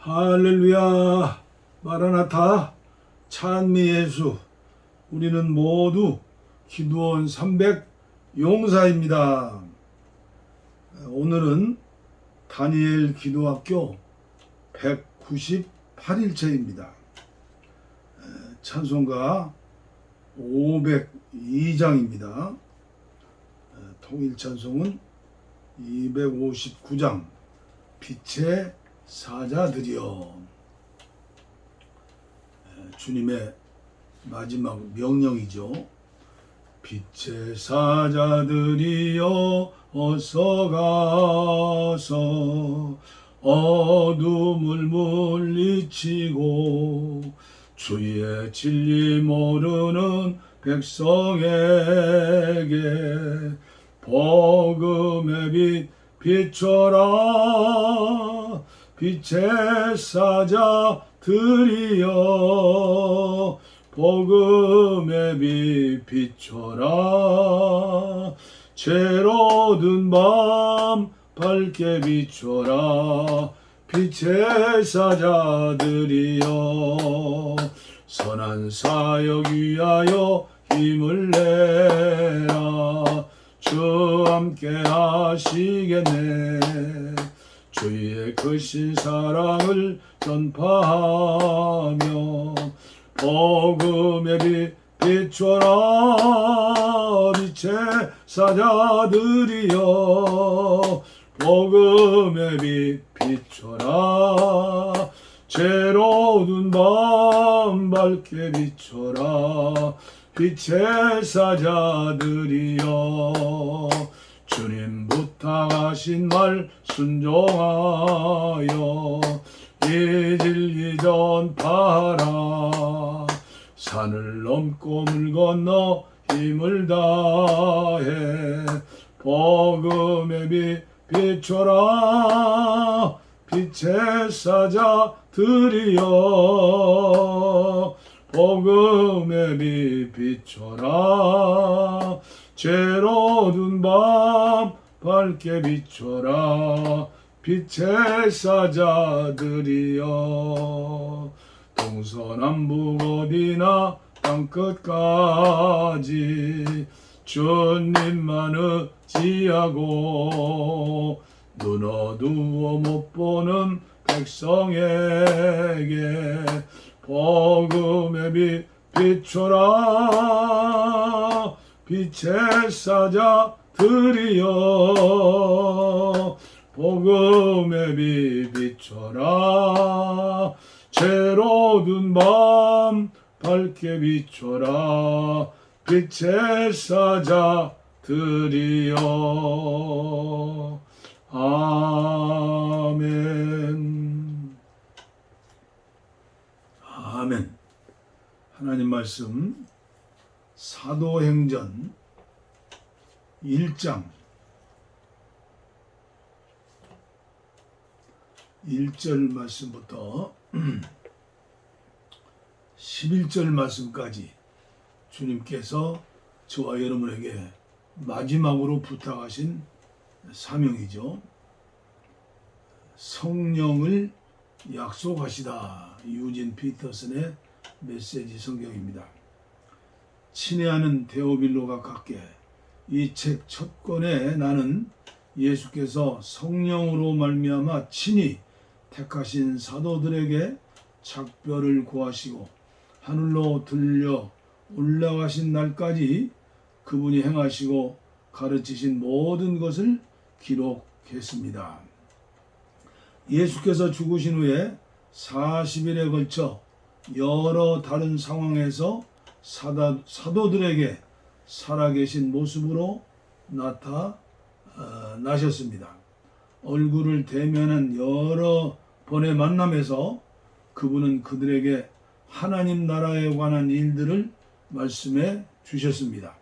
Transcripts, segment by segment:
할렐루야, 마라나타, 찬미 예수. 우리는 모두 기도원 300 용사입니다. 오늘은 다니엘 기도학교 198일째입니다. 찬송가 502장입니다. 통일 찬송은 259장, 빛의 사자들이여. 주님의 마지막 명령이죠. 빛의 사자들이여 어서 가서 어둠을 물리치고 주의 진리 모르는 백성에게 복음의 빛 비춰라. 빛의 사자들이여 복음의 빛 비춰라. 죄로 든 밤 밝게 비춰라. 빛의 사자들이여 선한 사역 위하여 힘을 내라. 주 함께 하시겠네. 주의 크신 사랑을 전파하며 복음의 빛 비춰라. 빛의 사자들이여 복음의 빛 비춰라. 죄로 든 밤 밝게 비춰라. 빛의 사자들이여 주님 부탁하신 말 순종하여 이 진리 전파하라. 산을 넘고 물 건너 힘을 다해 복음의 빛 비춰라. 빛의 사자들이여 복음의 빛 비춰라. 죄로 든 밤 밝게 비춰라. 빛의 사자들이여 동서남북 어디나 땅끝까지 주님만 의지하고 눈 어두워 못 보는 백성에게 복음의 빛 비춰라. 빛의 사자들이여 복음의 빛 비춰라. 죄로 든 밤 밝게 비춰라. 빛의 사자들이여. 아멘. 아멘. 하나님 말씀 사도행전 1장 1절 말씀부터 11절 말씀까지 주님께서 저와 여러분에게 마지막으로 부탁하신 사명이죠. 성령을 약속하시다. 유진 피터슨의 메시지 성경입니다. 친애하는 데오빌로가 같게 이 책 첫 권에 나는 예수께서 성령으로 말미암아 친히 택하신 사도들에게 작별을 구하시고 하늘로 들려 올라가신 날까지 그분이 행하시고 가르치신 모든 것을 기록했습니다. 예수께서 죽으신 후에 40일에 걸쳐 여러 다른 상황에서 사도들에게 살아계신 모습으로 나타나셨습니다. 얼굴을 대면한 여러 번의 만남에서 그분은 그들에게 하나님 나라에 관한 일들을 말씀해 주셨습니다.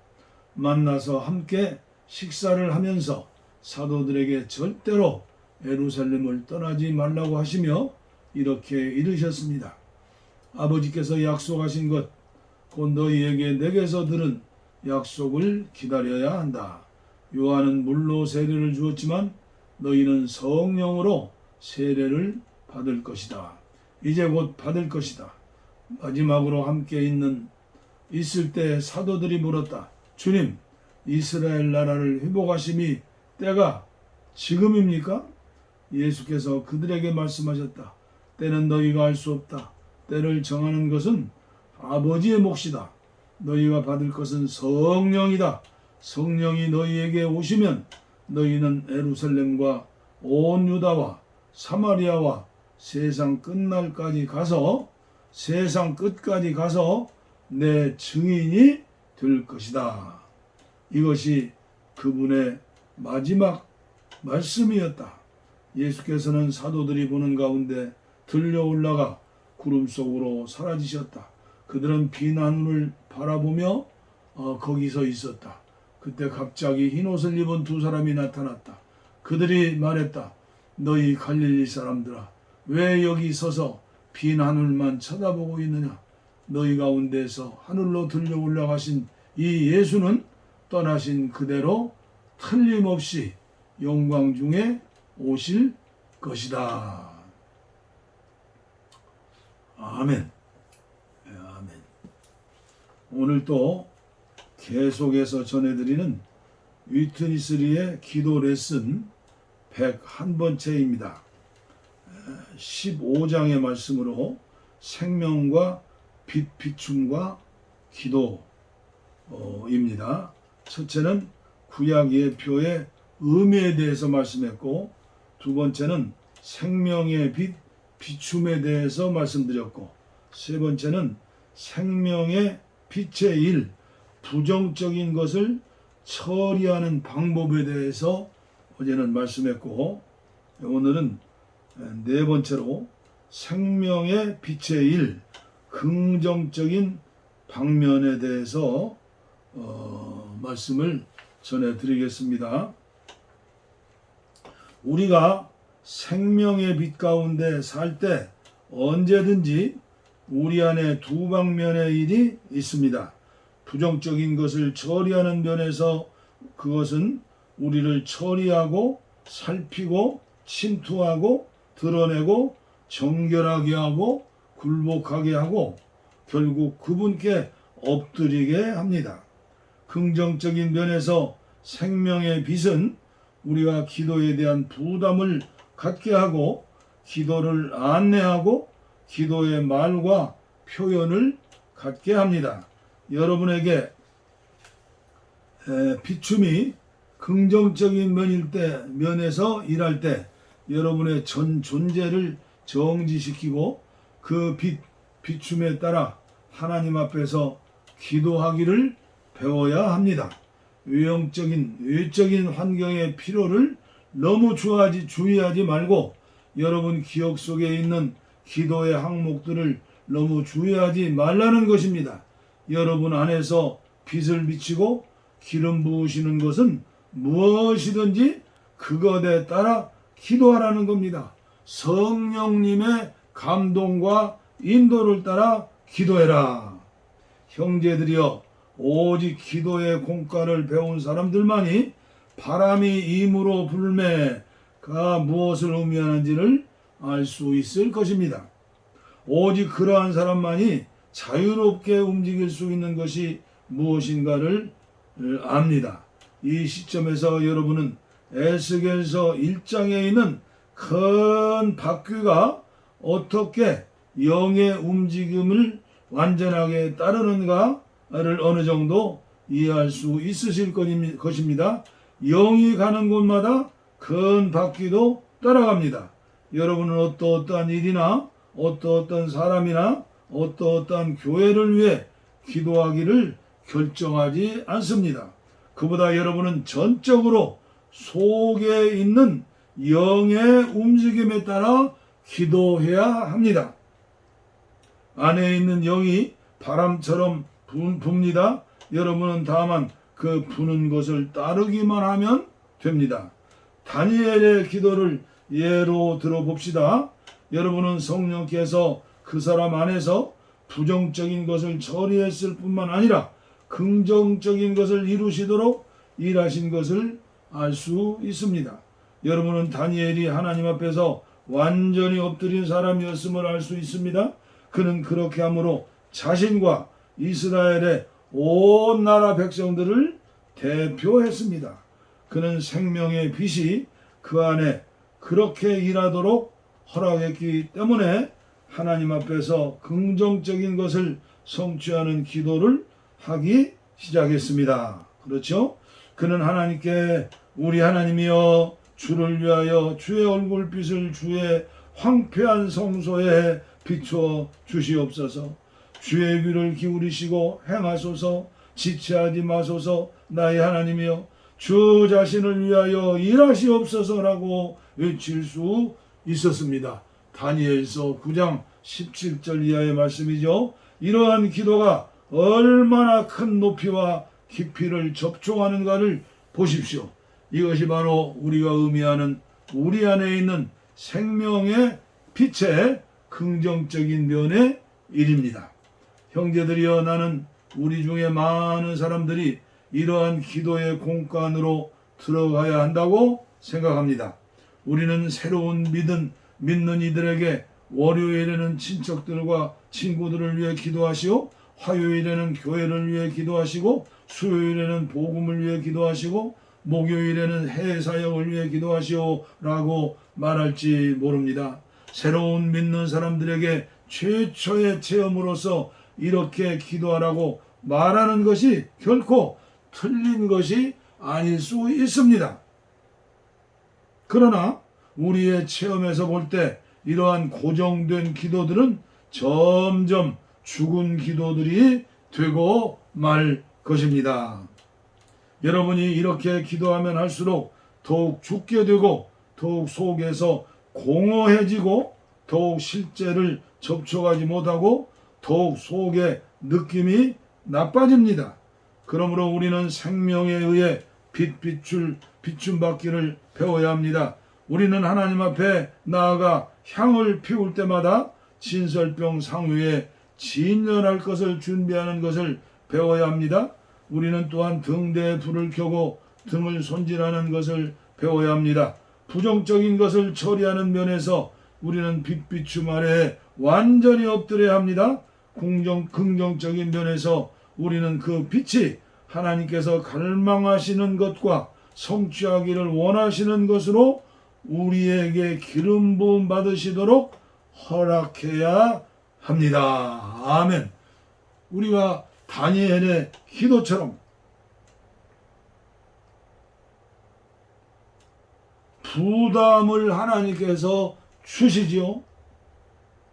만나서 함께 식사를 하면서 사도들에게 절대로 예루살렘을 떠나지 말라고 하시며 이렇게 이르셨습니다. 아버지께서 약속하신 것 곧 너희에게 내게서 들은 약속을 기다려야 한다. 요한은 물로 세례를 주었지만 너희는 성령으로 세례를 받을 것이다. 이제 곧 받을 것이다. 마지막으로 함께 있을 때 사도들이 물었다. 주님, 이스라엘 나라를 회복하심이 때가 지금입니까? 예수께서 그들에게 말씀하셨다. 때는 너희가 알 수 없다. 때를 정하는 것은 아버지의 몫이다. 너희가 받을 것은 성령이다. 성령이 너희에게 오시면 너희는 예루살렘과 온 유다와 사마리아와 세상 끝까지 가서 내 증인이 될 것이다. 이것이 그분의 마지막 말씀이었다. 예수께서는 사도들이 보는 가운데 들려 올라가 구름 속으로 사라지셨다. 그들은 빈 하늘을 바라보며 거기서 있었다. 그때 갑자기 흰옷을 입은 두 사람이 나타났다. 그들이 말했다. 너희 갈릴리 사람들아, 왜 여기 서서 빈 하늘만 쳐다보고 있느냐? 너희 가운데서 하늘로 들려 올라가신 이 예수는 떠나신 그대로 틀림없이 영광 중에 오실 것이다. 아멘. 아멘. 오늘 또 계속해서 전해드리는 위트니스리의 기도 레슨 101번째입니다. 15장의 말씀으로 생명과 빛 비춤과 기도입니다. 첫째는 구약 예표의 의미에 대해서 말씀했고, 두 번째는 생명의 빛 비춤에 대해서 말씀드렸고, 세 번째는 생명의 빛의 일, 부정적인 것을 처리하는 방법에 대해서 어제는 말씀했고, 오늘은 네 번째로 생명의 빛의 일, 긍정적인 방면에 대해서 말씀을 전해드리겠습니다. 우리가 생명의 빛 가운데 살 때 언제든지 우리 안에 두 방면의 일이 있습니다. 부정적인 것을 처리하는 면에서 그것은 우리를 처리하고 살피고 침투하고 드러내고 정결하게 하고 굴복하게 하고 결국 그분께 엎드리게 합니다. 긍정적인 면에서 생명의 빛은 우리가 기도에 대한 부담을 갖게 하고 기도를 안내하고 기도의 말과 표현을 갖게 합니다. 여러분에게 비춤이 긍정적인 면에서 일할 때 여러분의 전 존재를 정지시키고 그 비춤에 따라 하나님 앞에서 기도하기를 배워야 합니다. 외적인 환경의 필요를 너무 주의하지 말고 여러분 기억 속에 있는 기도의 항목들을 너무 주의하지 말라는 것입니다. 여러분 안에서 빛을 비치고 기름 부으시는 것은 무엇이든지 그것에 따라 기도하라는 겁니다. 성령님의 감동과 인도를 따라 기도해라. 형제들이여, 오직 기도의 공과를 배운 사람들만이 바람이 임으로 불매가 무엇을 의미하는지를 알 수 있을 것입니다. 오직 그러한 사람만이 자유롭게 움직일 수 있는 것이 무엇인가를 압니다. 이 시점에서 여러분은 에스겔서 1장에 있는 큰 바퀴가 어떻게 영의 움직임을 완전하게 따르는가를 어느 정도 이해할 수 있으실 것입니다. 영이 가는 곳마다 큰 바퀴도 따라갑니다. 여러분은 어떠한 일이나 어떠한 사람이나 어떠한 교회를 위해 기도하기를 결정하지 않습니다. 그보다 여러분은 전적으로 속에 있는 영의 움직임에 따라 기도해야 합니다. 안에 있는 영이 바람처럼 붑니다. 여러분은 다만 그 부는 것을 따르기만 하면 됩니다. 다니엘의 기도를 예로 들어봅시다. 여러분은 성령께서 그 사람 안에서 부정적인 것을 처리했을 뿐만 아니라 긍정적인 것을 이루시도록 일하신 것을 알 수 있습니다. 여러분은 다니엘이 하나님 앞에서 완전히 엎드린 사람이었음을 알 수 있습니다. 그는 그렇게 함으로 자신과 이스라엘의 온 나라 백성들을 대표했습니다. 그는 생명의 빛이 그 안에 그렇게 일하도록 허락했기 때문에 하나님 앞에서 긍정적인 것을 성취하는 기도를 하기 시작했습니다. 그렇죠? 그는 하나님께 우리 하나님이여 주를 위하여 주의 얼굴빛을 주의 황폐한 성소에 비추어 주시옵소서. 주의 귀를 기울이시고 행하소서. 지체하지 마소서. 나의 하나님이여 주 자신을 위하여 일하시옵소서라고 외칠 수 있었습니다. 다니엘서 9장 17절 이하의 말씀이죠. 이러한 기도가 얼마나 큰 높이와 깊이를 접촉하는가를 보십시오. 이것이 바로 우리가 의미하는 우리 안에 있는 생명의 빛의 긍정적인 면의 일입니다. 형제들이여, 나는 우리 중에 많은 사람들이 이러한 기도의 공간으로 들어가야 한다고 생각합니다. 우리는 새로운 믿는 이들에게 월요일에는 친척들과 친구들을 위해 기도하시오, 화요일에는 교회를 위해 기도하시고, 수요일에는 복음을 위해 기도하시고, 목요일에는 해외 사역을 위해 기도하시오 라고 말할지 모릅니다. 새로운 믿는 사람들에게 최초의 체험으로서 이렇게 기도하라고 말하는 것이 결코 틀린 것이 아닐 수 있습니다. 그러나 우리의 체험에서 볼 때 이러한 고정된 기도들은 점점 죽은 기도들이 되고 말 것입니다. 여러분이 이렇게 기도하면 할수록 더욱 죽게 되고 더욱 속에서 공허해지고 더욱 실제를 접촉하지 못하고 더욱 속의 느낌이 나빠집니다. 그러므로 우리는 생명에 의해 비춤 받기를 배워야 합니다. 우리는 하나님 앞에 나아가 향을 피울 때마다 진설병 상위에 진열할 것을 준비하는 것을 배워야 합니다. 우리는 또한 등대에 불을 켜고 등을 손질하는 것을 배워야 합니다. 부정적인 것을 처리하는 면에서 우리는 빛비춤 아래에 완전히 엎드려야 합니다. 긍정적인 면에서 우리는 그 빛이 하나님께서 갈망하시는 것과 성취하기를 원하시는 것으로 우리에게 기름 부음 받으시도록 허락해야 합니다. 아멘. 우리가 다니엘의 기도처럼 부담을 하나님께서 주시지요.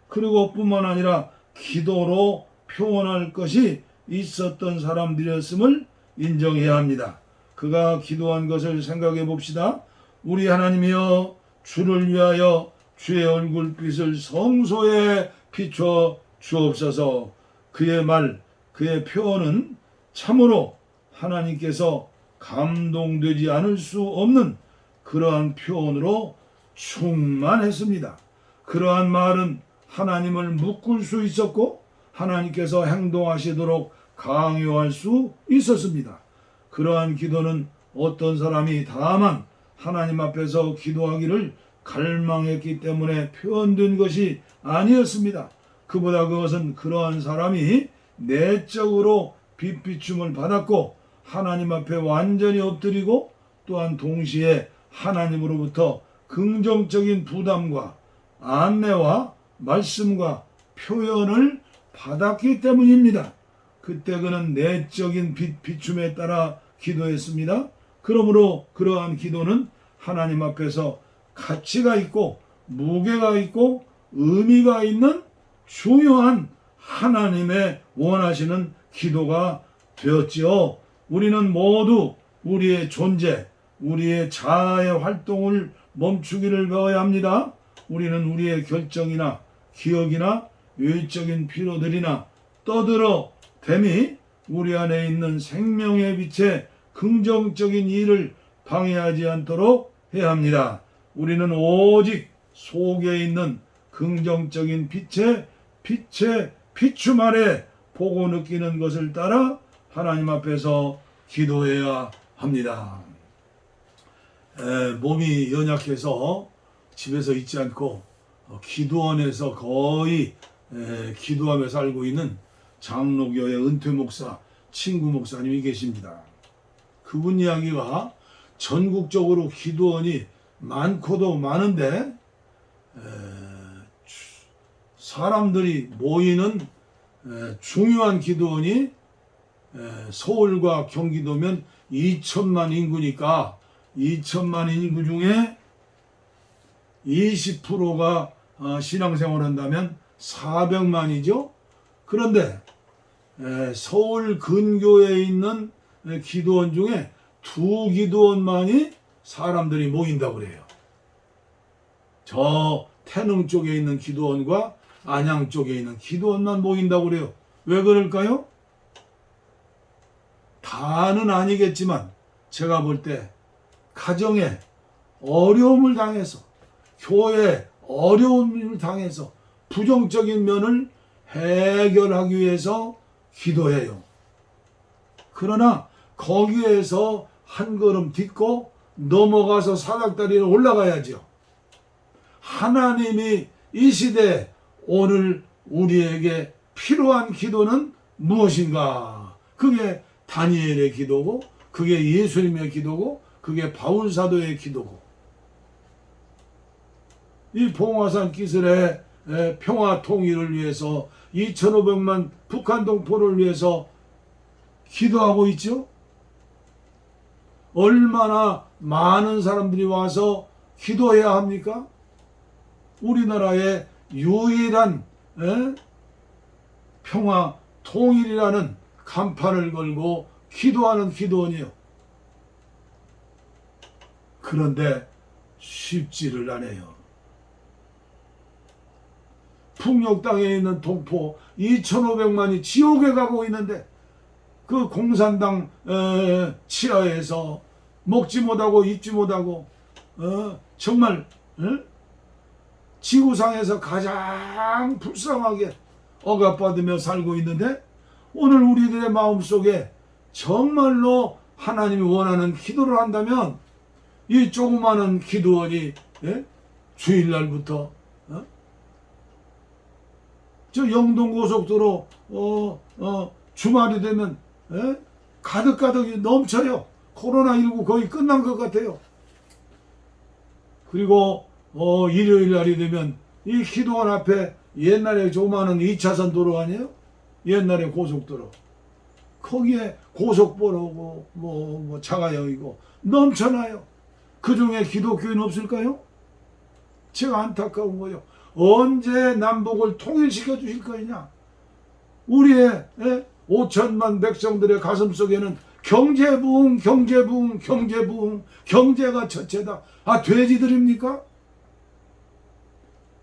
그리고 뿐만 아니라 기도로 표현할 것이 있었던 사람들이었음을 인정해야 합니다. 그가 기도한 것을 생각해 봅시다. 우리 하나님이여 주를 위하여 주의 얼굴빛을 성소에 비춰 주옵소서. 그의 말, 그의 표현은 참으로 하나님께서 감동되지 않을 수 없는 그러한 표현으로 충만했습니다. 그러한 말은 하나님을 묶을 수 있었고 하나님께서 행동하시도록 강요할 수 있었습니다. 그러한 기도는 어떤 사람이 다만 하나님 앞에서 기도하기를 갈망했기 때문에 표현된 것이 아니었습니다. 그보다 그것은 그러한 사람이 내적으로 빛비춤을 받았고 하나님 앞에 완전히 엎드리고 또한 동시에 하나님으로부터 긍정적인 부담과 안내와 말씀과 표현을 받았기 때문입니다. 그때 그는 내적인 비춤에 따라 기도했습니다. 그러므로 그러한 기도는 하나님 앞에서 가치가 있고 무게가 있고 의미가 있는 중요한 하나님의 원하시는 기도가 되었지요. 우리는 모두 우리의 존재, 우리의 자아의 활동을 멈추기를 배워야 합니다. 우리는 우리의 결정이나 기억이나 외적인 필요들이나 떠들어 댐이 우리 안에 있는 생명의 빛에 긍정적인 일을 방해하지 않도록 해야 합니다. 우리는 오직 속에 있는 긍정적인 빛의 비춤 아래 보고 느끼는 것을 따라 하나님 앞에서 기도해야 합니다. 몸이 연약해서 집에서 있지 않고 기도원에서 거의 기도하며 살고 있는 장로교회 은퇴 목사 친구 목사님이 계십니다. 그분 이야기가 전국적으로 기도원이 많고도 많은데 사람들이 모이는 중요한 기도원이 서울과 경기도면 2천만 인구니까 2천만 인구 중에 20%가 신앙생활 한다면 400만이죠. 그런데 서울 근교에 있는 기도원 중에 2기도원만이 사람들이 모인다고 그래요. 저 태릉 쪽에 있는 기도원과 안양 쪽에 있는 기도원만 모인다고 그래요. 왜 그럴까요? 다는 아니겠지만 제가 볼 때 가정에 어려움을 당해서 교회에 어려움을 당해서 부정적인 면을 해결하기 위해서 기도해요. 그러나 거기에서 한 걸음 딛고 넘어가서 사닥다리를 올라가야죠. 하나님이 이 시대에 오늘 우리에게 필요한 기도는 무엇인가? 그게 다니엘의 기도고, 그게 예수님의 기도고, 그게 바울사도의 기도고, 이 봉화산 기슬의 평화 통일을 위해서 2,500만 북한 동포를 위해서 기도하고 있죠. 얼마나 많은 사람들이 와서 기도해야 합니까? 우리나라의 유일한 평화 통일이라는 간판을 걸고 기도하는 기도원이에요. 그런데 쉽지를 않아요. 풍력 땅에 있는 동포 2,500만이 지옥에 가고 있는데 그 공산당 치하에서 먹지 못하고 입지 못하고 정말 지구상에서 가장 불쌍하게 억압받으며 살고 있는데 오늘 우리들의 마음속에 정말로 하나님이 원하는 기도를 한다면 이 조그마한 기도원이 주일날부터 저 영동고속도로 주말이 되면 가득가득 넘쳐요. 코로나19 거의 끝난 것 같아요. 그리고 일요일 날이 되면 이 기도원 앞에 옛날에 조그마한 2차선 도로 아니에요? 옛날에 고속도로. 거기에 고속도로고 뭐 자가역이고 넘쳐나요. 그 중에 기독교인 없을까요? 제가 안타까운 거예요. 언제 남북을 통일시켜 주실 거냐? 우리의 5천만 백성들의 가슴 속에는 경제부흥, 경제가 첫째다. 돼지들입니까?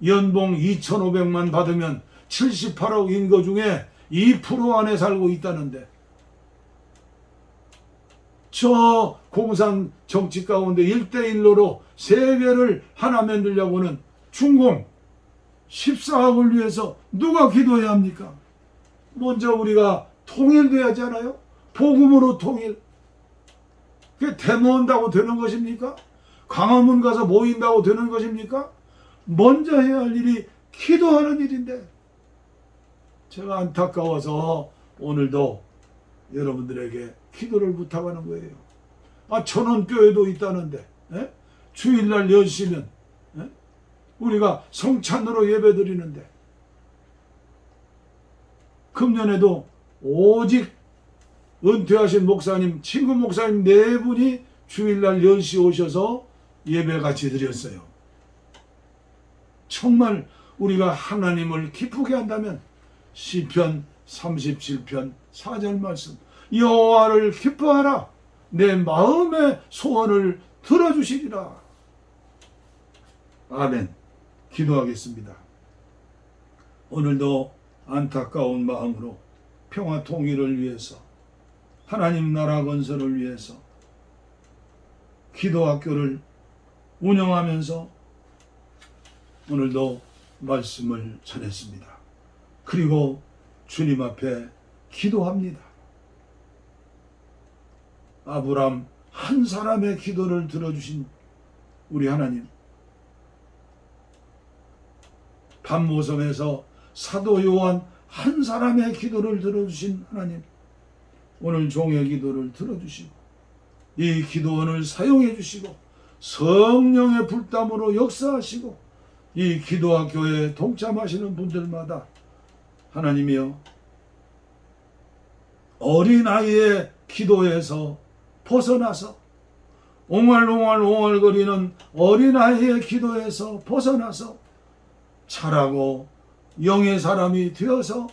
연봉 2,500만 받으면 78억 인구 중에 2% 안에 살고 있다는데 저 공산 정치 가운데 1대1로 세계를 하나 만들려고는 중공 14억을 위해서 누가 기도해야 합니까? 먼저 우리가 통일돼야 하잖아요. 복음으로 통일. 그게 데모한다고 되는 것입니까? 광화문 가서 모인다고 되는 것입니까? 먼저 해야 할 일이 기도하는 일인데 제가 안타까워서 오늘도 여러분들에게 기도를 부탁하는 거예요. 천원교회도 있다는데 주일날 10시면 우리가 성찬으로 예배드리는데 금년에도 오직 은퇴하신 목사님, 친구 목사님 4분이 주일날 10시 오셔서 예배 같이 드렸어요. 정말 우리가 하나님을 기쁘게 한다면 시편 37편 4절 말씀 여호와를 기뻐하라 내 마음의 소원을 들어주시리라. 아멘. 기도하겠습니다. 오늘도 안타까운 마음으로 평화 통일을 위해서 하나님 나라 건설을 위해서 기도학교를 운영하면서 오늘도 말씀을 전했습니다. 그리고 주님 앞에 기도합니다. 아브람 한 사람의 기도를 들어주신 우리 하나님, 밤모섬에서 사도 요한 한 사람의 기도를 들어주신 하나님, 오늘 종의 기도를 들어주시고 이 기도원을 사용해 주시고 성령의 불담으로 역사하시고 이 기도와 교회에 동참하시는 분들마다 하나님이여 어린아이의 기도에서 벗어나서 옹알옹알옹알거리는 어린아이의 기도에서 벗어나서 자라고 영의 사람이 되어서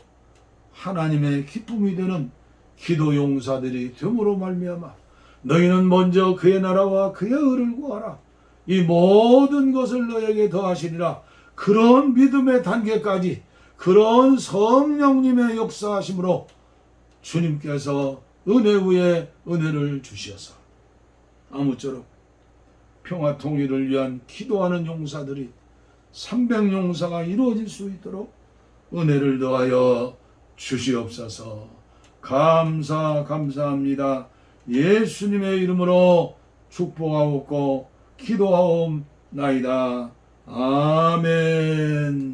하나님의 기쁨이 되는 기도 용사들이 됨으로 말미암아 너희는 먼저 그의 나라와 그의 의를 구하라. 이 모든 것을 너에게 더하시리라. 그런 믿음의 단계까지 그런 성령님의 역사하심으로 주님께서 은혜 위에 은혜를 주셔서 아무쪼록 평화 통일을 위한 기도하는 용사들이 300용사가 이루어질 수 있도록 은혜를 더하여 주시옵소서. 감사합니다. 예수님의 이름으로 축복하옵고 기도하옵나이다. 아멘.